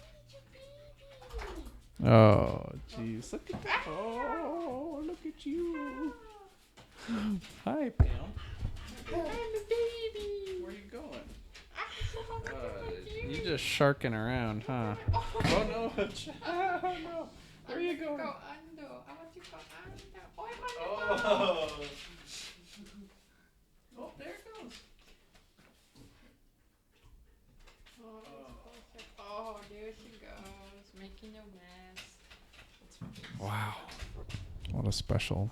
A: Oh, jeez. Look at that. Oh, look at you. Hi, Pam.
B: I'm a baby.
A: Where you going? You just sharking around, huh? Oh, no. Oh, no. Where are you going?
B: I want to go under.
A: Oh. Oh, there it goes.
B: Oh, there she goes, making a mess.
A: Wow. What a special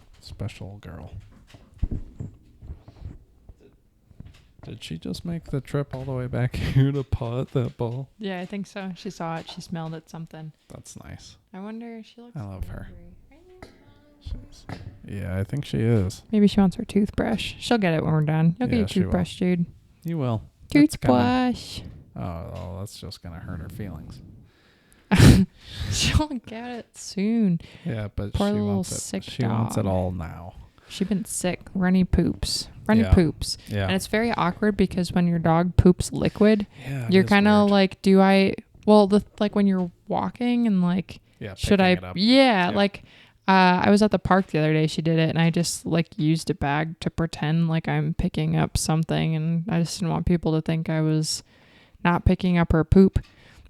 A: girl. Did she just make the trip all the way back here to paw at that ball?
B: Yeah, I think so. She saw it. She smelled it. Something.
A: That's nice.
B: I wonder if she looks.
A: I love her. Yeah, I think she is.
B: Maybe she wants her toothbrush. She'll get it when we're done. You'll get your toothbrush, Jude.
A: You will.
B: Toothbrush.
A: Oh, that's just gonna hurt her feelings.
B: She'll get it soon.
A: Yeah, but
B: Poor
A: she
B: little
A: wants it.
B: sick
A: She
B: dog.
A: wants it all now.
B: She's been sick. Runny poops.
A: Yeah.
B: And it's very awkward because when your dog poops liquid,
A: yeah,
B: you're kind of like, like when you're walking and like, should I?
A: It up.
B: Yeah, like I was at the park the other day. She did it, and I just like used a bag to pretend like I'm picking up something, and I just didn't want people to think I was not picking up her poop.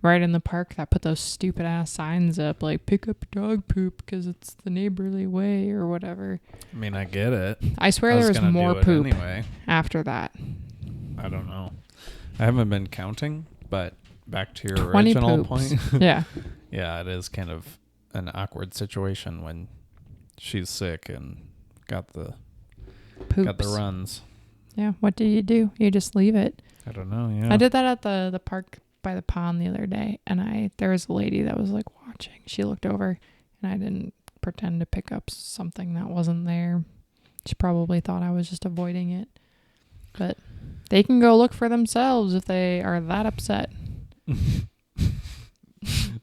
B: Right in the park, that put those stupid ass signs up like pick up dog poop because it's the neighborly way or whatever.
A: I mean, I get it.
B: I swear there was more poop
A: anyway.
B: After that.
A: I don't know. I haven't been counting, but back to your original point.
B: Yeah.
A: Yeah, it is kind of an awkward situation when she's sick and got the runs.
B: Yeah. What do? You just leave it.
A: I don't know. Yeah.
B: I did that at the park by the pond the other day, and there was a lady that was like watching. She looked over, and I didn't pretend to pick up something that wasn't there. She probably thought I was just avoiding it, but they can go look for themselves if they are that upset.
A: I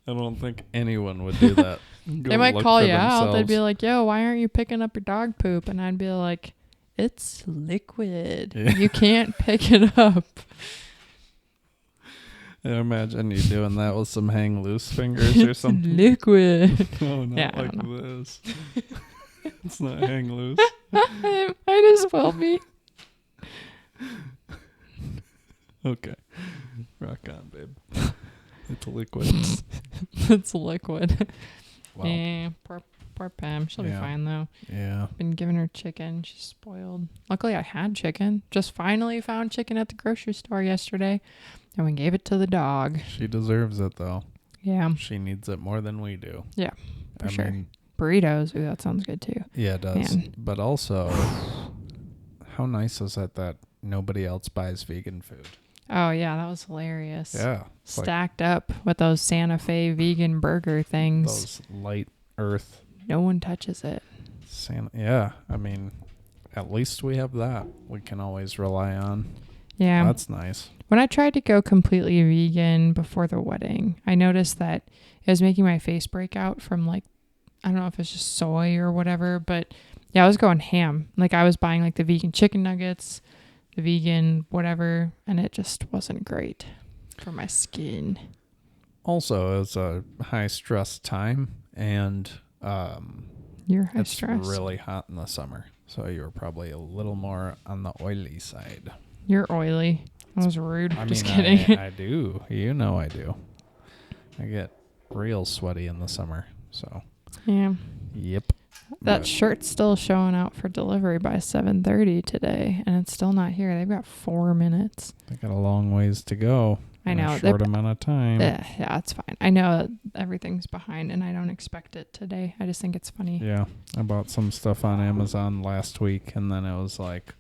A: don't think anyone would do that.
B: They might call you out. They'd be like, yo, why aren't you picking up your dog poop? And I'd be like, it's liquid. Yeah. You can't pick it up.
A: I imagine you doing that with some hang loose fingers or something.
B: Liquid.
A: No, not like this. It's not hang loose.
B: It might as well be.
A: Okay. Rock on, babe. It's liquid.
B: It's liquid.
A: Wow.
B: Yeah, poor Pam. She'll be fine though.
A: Yeah.
B: Been giving her chicken. She's spoiled. Luckily, I had chicken. Just finally found chicken at the grocery store yesterday, and we gave it to the dog.
A: She deserves it though.
B: Yeah.
A: She needs it more than we do.
B: Yeah, for sure.
A: Mean,
B: burritos. Ooh, that sounds good too.
A: yeah, it does.
B: Man.
A: But also, how nice is it that nobody else buys vegan food?
B: Oh yeah, that was hilarious.
A: Yeah.
B: Stacked up with those Santa Fe vegan burger things.
A: Those light earth.
B: No one touches it.
A: Yeah. I mean, at least we have that. We can always rely on.
B: Yeah.
A: That's nice.
B: When I tried to go completely vegan before the wedding, I noticed that it was making my face break out from like, I don't know if it's just soy or whatever, but yeah, I was going ham. Like I was buying like the vegan chicken nuggets, the vegan whatever, and it just wasn't great for my skin.
A: Also, it's a high stress time, and
B: You're high
A: it's
B: stress.
A: really hot in the summer, so you're probably a little more on the oily side.
B: You're oily. That was rude.
A: I
B: Just
A: mean,
B: kidding.
A: I do. You know I do. I get real sweaty in the summer, so.
B: Yeah.
A: Yep.
B: That shirt's still showing out for delivery by 7:30 today, and it's still not here. They've got 4 minutes.
A: They got a long ways to go.
B: I know.
A: In a short amount of time.
B: Yeah, it's fine. I know that everything's behind, and I don't expect it today. I just think it's funny.
A: Yeah. I bought some stuff on Amazon last week, and then it was like,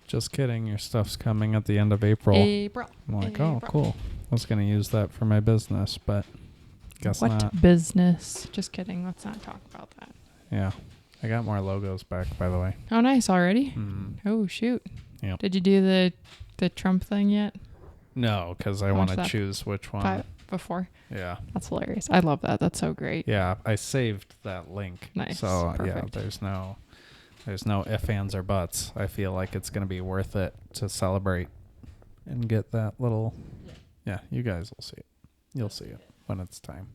A: just kidding, your stuff's coming at the end of April. I'm like, oh, cool. I was going to use that for my business, but guess
B: what
A: not.
B: Business? Just kidding. Let's not talk about that.
A: Yeah. I got more logos back, by the way.
B: Oh, nice. Already?
A: Mm.
B: Oh, shoot.
A: Yep.
B: Did you do the Trump thing yet?
A: No, because I want to choose which one.
B: Before?
A: Yeah.
B: That's hilarious. I love that. That's so great.
A: Yeah, I saved that link.
B: Nice.
A: So,
B: Perfect.
A: yeah, there's no ifs, ands, or buts. I feel like it's going to be worth it to celebrate and get that little... Yeah, you guys will see it. You'll see it when it's time.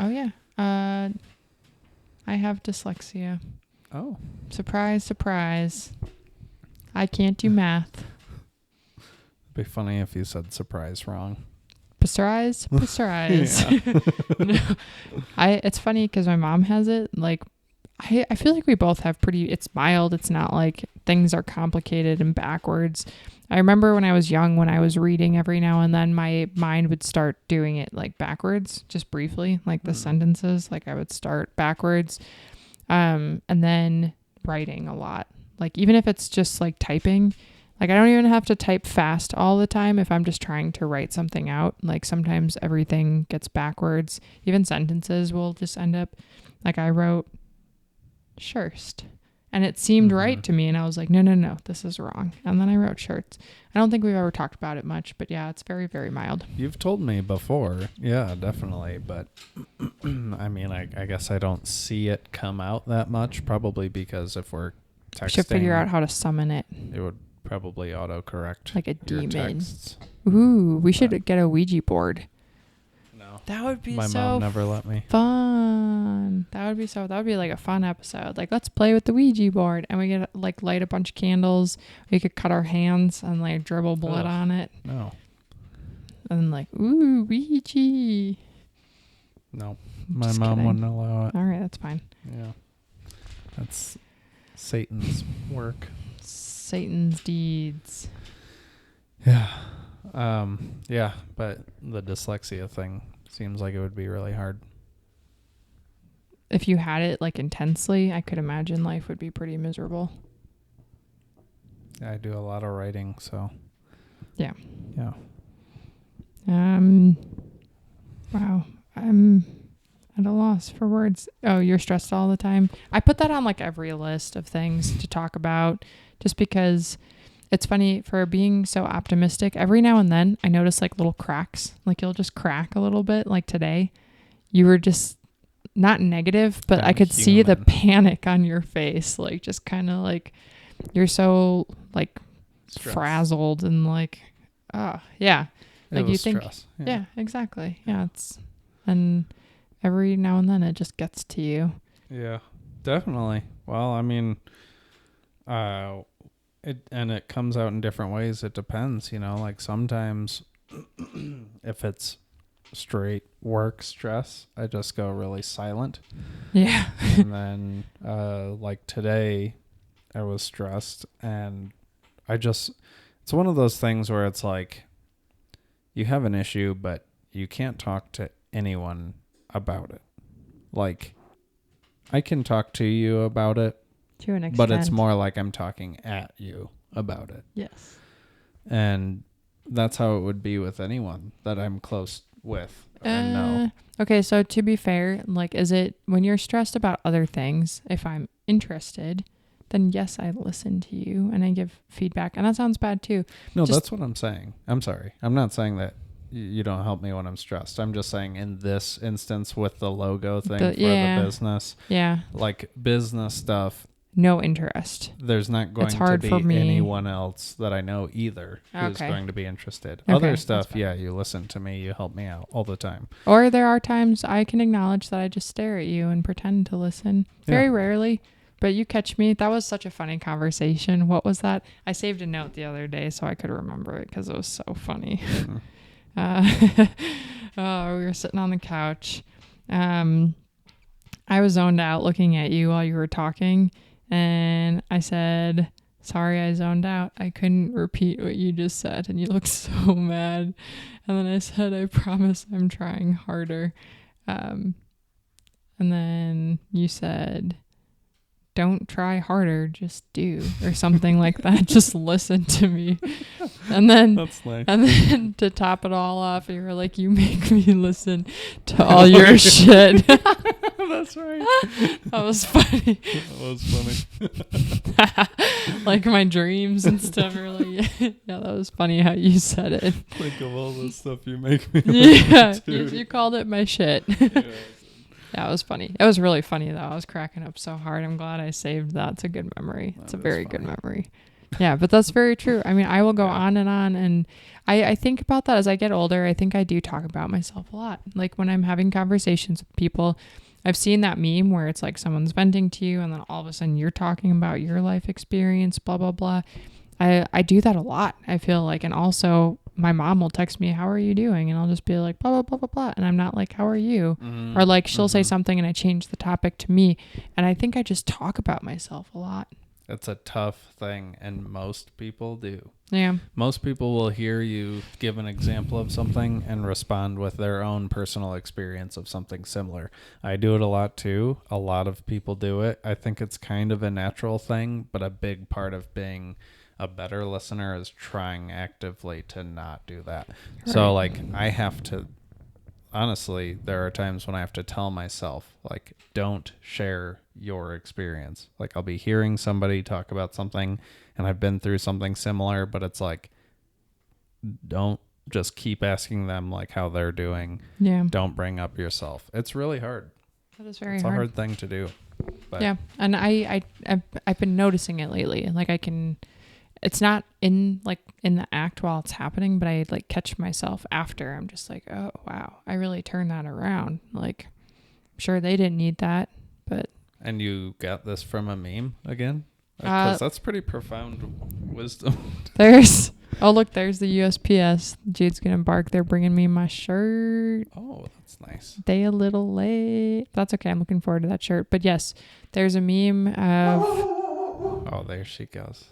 B: Oh, yeah. I have dyslexia.
A: Oh.
B: Surprise, surprise. I can't do math.
A: It'd be funny if you said surprise wrong.
B: Pasteurized? No. It's funny because my mom has it. Like, I feel like we both have it's mild. It's not like things are complicated and backwards. I remember when I was young, when I was reading every now and then, my mind would start doing it like backwards, just briefly, like the sentences, like I would start backwards. And then writing a lot, like even if it's just like typing, like I don't even have to type fast all the time if I'm just trying to write something out. Like sometimes everything gets backwards. Even sentences will just end up like I wrote shirst and it seemed right to me, and I was like, no, this is wrong. And then I wrote shirts. I don't think we've ever talked about it much, but yeah, it's very, very mild.
A: You've told me before. Yeah, definitely. But I mean, I guess I don't see it come out that much, probably because if we're texting,
B: We should figure out how to summon it.
A: It would probably autocorrect
B: like a
A: your
B: demon.
A: texts.
B: Ooh, we should get a Ouija board.
A: No.
B: That would be
A: My
B: so
A: mom never let me.
B: fun. That would be like a fun episode. Like, let's play with the Ouija board, and we get like light a bunch of candles. We could cut our hands and like dribble blood on it.
A: No.
B: And like, ooh, Ouija.
A: No. My
B: Just
A: mom
B: kidding.
A: wouldn't allow it.
B: All right, that's fine.
A: Yeah. That's Satan's work.
B: Satan's deeds.
A: Yeah. Yeah, but the dyslexia thing seems like it would be really hard.
B: If you had it like intensely, I could imagine life would be pretty miserable.
A: I do a lot of writing, so.
B: Yeah.
A: Yeah.
B: Wow. I'm at a loss for words. Oh, you're stressed all the time. I put that on like every list of things to talk about, just because it's funny for being so optimistic. Every now and then I notice like little cracks, like you'll just crack a little bit. Like today, you were just not negative, but I could see the panic on your face. Like just kind of like you're so like
A: Stress.
B: frazzled and like, yeah. Like you think,
A: stress.
B: yeah, exactly. Yeah. And every now and then it just gets to you.
A: Yeah, definitely. Well, I mean, it comes out in different ways. It depends, like sometimes if it's straight work stress, I just go really silent.
B: Yeah.
A: And then like today I was stressed, and it's one of those things where it's like you have an issue, but you can't talk to anyone about it. Like, I can talk to you about it,
B: To an extent.
A: but it's more like I'm talking at you about it.
B: Yes.
A: And that's how it would be with anyone that I'm close with and know.
B: Okay, so to be fair, like, is it when you're stressed about other things, if I'm interested, then yes, I listen to you and I give feedback. And that sounds bad too.
A: No, that's what I'm saying. I'm sorry. I'm not saying that you don't help me when I'm stressed. I'm just saying in this instance with the logo thing for the business.
B: Yeah.
A: Like business stuff.
B: No interest.
A: There's not going to be anyone else that I know either who's going to be interested. Okay, other stuff, yeah, you listen to me, you help me out all the time.
B: Or there are times I can acknowledge that I just stare at you and pretend to listen. Very rarely, but you catch me. That was such a funny conversation. What was that? I saved a note the other day so I could remember it because it was so funny. We were sitting on the couch. I was zoned out looking at you while you were talking. And I said, sorry, I zoned out. I couldn't repeat what you just said. And you looked so mad. And then I said, I promise I'm trying harder. And then you said, don't try harder, just do, or something like that. Just listen to me. And then,
A: that's nice.
B: And then to top it all off, you were like, you make me listen to all your shit.
A: That's right.
B: That was funny.
A: That was
B: funny. Like my dreams and stuff. You're like, yeah, that was funny how you said it.
A: Think of all the stuff you make me
B: yeah, you called it my shit. That was funny. It was really funny, though. I was cracking up so hard. I'm glad I saved that. It's a good memory. It's a very good memory. Yeah, but that's very true. I mean, I will go on, and I think about that as I get older. I think I do talk about myself a lot. Like when I'm having conversations with people, I've seen that meme where it's like someone's venting to you, and then all of a sudden you're talking about your life experience, blah, blah, blah. I do that a lot, I feel like. And also my mom will text me, how are you doing? And I'll just be like, blah, blah, blah, blah, blah. And I'm not like, how are you? Mm-hmm. Or like she'll say something and I change the topic to me. And I think I just talk about myself a lot.
A: It's a tough thing, and most people do.
B: Yeah.
A: Most people will hear you give an example of something and respond with their own personal experience of something similar. I do it a lot too. A lot of people do it. I think it's kind of a natural thing, but a big part of being a better listener is trying actively to not do that. Right. So like I have to, honestly, there are times when I have to tell myself, like, don't share your experience. Like I'll be hearing somebody talk about something and I've been through something similar, but it's like, don't just keep asking them like how they're doing.
B: Yeah.
A: Don't bring up yourself. It's really hard.
B: That is very
A: hard. It's a hard thing to do.
B: But yeah. And I've been noticing it lately. Like it's not in the act while it's happening, but I like catch myself after. I'm just like, oh wow, I really turned that around. Like, I'm sure they didn't need that, but.
A: And you got this from a meme again? Because that's pretty profound wisdom.
B: There's the USPS. Jude's gonna bark. They're bringing me my shirt.
A: Oh, that's nice.
B: They a little late. That's okay. I'm looking forward to that shirt. But yes, there's a meme of.
A: Oh, there she goes.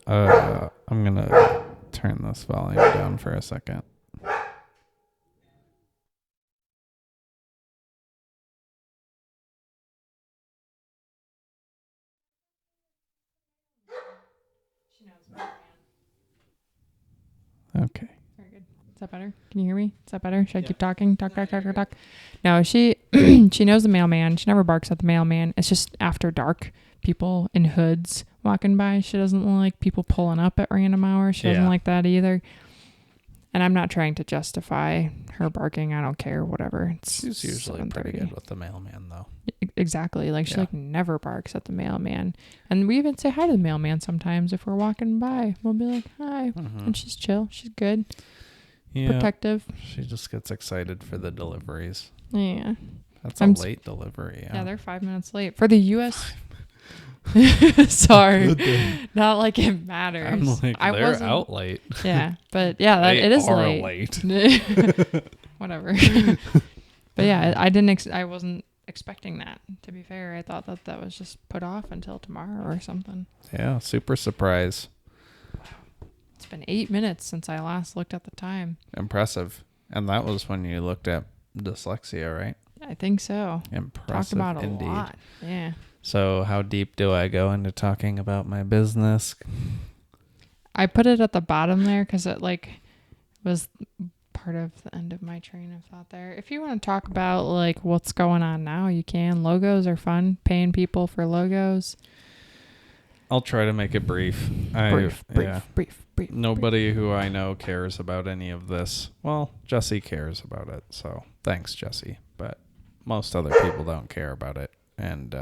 A: I'm gonna turn this volume down for a second. Okay.
B: Very good. Is that better? Can you hear me? Is that better? Should I keep talking? Talk. No, she knows the mailman. She never barks at the mailman. It's just after dark, people in hoods walking by. She doesn't like people pulling up at random hours. She doesn't like that either. And I'm not trying to justify her barking. I don't care, whatever.
A: She's usually pretty good with the mailman, though.
B: Exactly. Like, she never barks at the mailman. And we even say hi to the mailman sometimes if we're walking by. We'll be like, hi. Mm-hmm. And she's chill. She's good. Yeah. Protective.
A: She just gets excited for the deliveries.
B: Yeah.
A: That's a late delivery.
B: Yeah, they're 5 minutes late for the U.S. Sorry, not like it matters.
A: I'm like, they're out late.
B: Yeah, but yeah, it is late. Whatever. But yeah, I wasn't expecting that. To be fair, I thought that was just put off until tomorrow or something.
A: Yeah, super surprise.
B: It's been 8 minutes since I last looked at the time.
A: Impressive. And that was when you looked at dyslexia, right?
B: I think so.
A: Impressive.
B: Talked about
A: indeed.
B: a lot. Yeah.
A: So how deep do I go into talking about my business?
B: I put it at the bottom there because it was part of the end of my train of thought there. If you want to talk about what's going on now, you can. Logos are fun. Paying people for logos.
A: I'll try to make it brief. Brief. Nobody who I know cares about any of this. Well, Jesse cares about it, so thanks, Jesse. But most other people don't care about it, and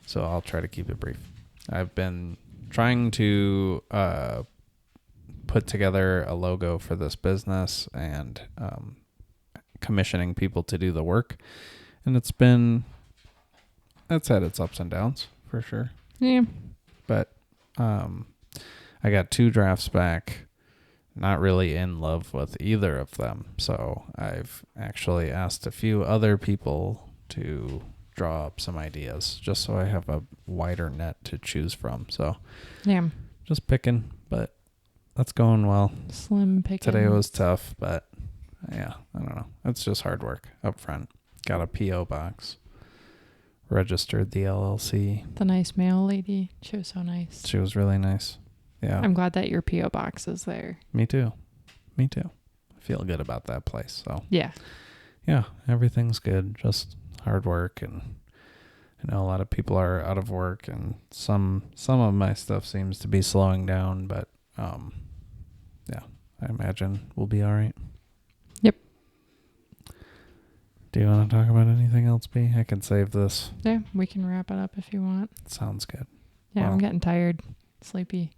A: so I'll try to keep it brief. I've been trying to put together a logo for this business and commissioning people to do the work, and it's had its ups and downs for sure.
B: Yeah.
A: But I got 2 drafts back, not really in love with either of them. So I've actually asked a few other people to draw up some ideas just so I have a wider net to choose from. So
B: yeah,
A: just picking, but that's going well.
B: Slim picking.
A: Today was tough, but yeah, I don't know. It's just hard work up front. Got a P.O. box. Registered the LLC.
B: The nice mail lady. She was so nice.
A: She was really nice. Yeah.
B: I'm glad that your P.O. box is there.
A: Me too. I feel good about that place. So
B: yeah,
A: everything's good. Just hard work, and I know a lot of people are out of work, and some of my stuff seems to be slowing down, but I imagine we'll be all right.
B: Yep.
A: Do you want to talk about anything else, B? I can save this.
B: Yeah, we can wrap it up if you want.
A: Sounds good.
B: Yeah,
A: well,
B: I'm getting tired, sleepy.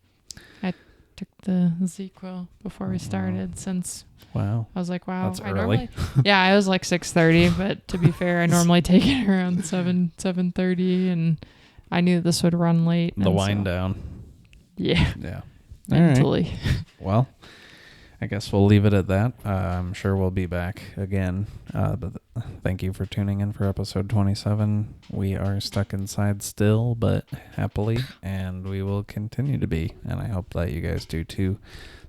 B: I took the ZQL before we started since.
A: Wow.
B: I was like, wow.
A: That's early.
B: I was like 6:30, but to be fair, I normally take it around 7:30, and I knew this would run late.
A: The wind down.
B: Yeah.
A: Yeah.
B: Mentally.
A: Right. Well, I guess we'll leave it at that. I'm sure we'll be back again. But thank you for tuning in for episode 27. We are stuck inside still, but happily, and we will continue to be. And I hope that you guys do too.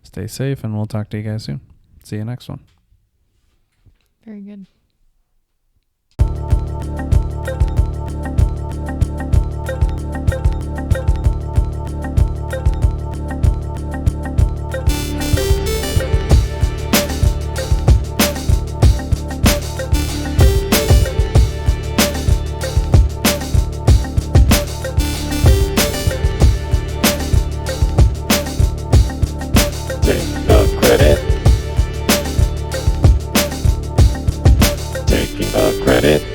A: Stay safe, and we'll talk to you guys soon. See you next one.
B: Very good.
C: Taking the credit.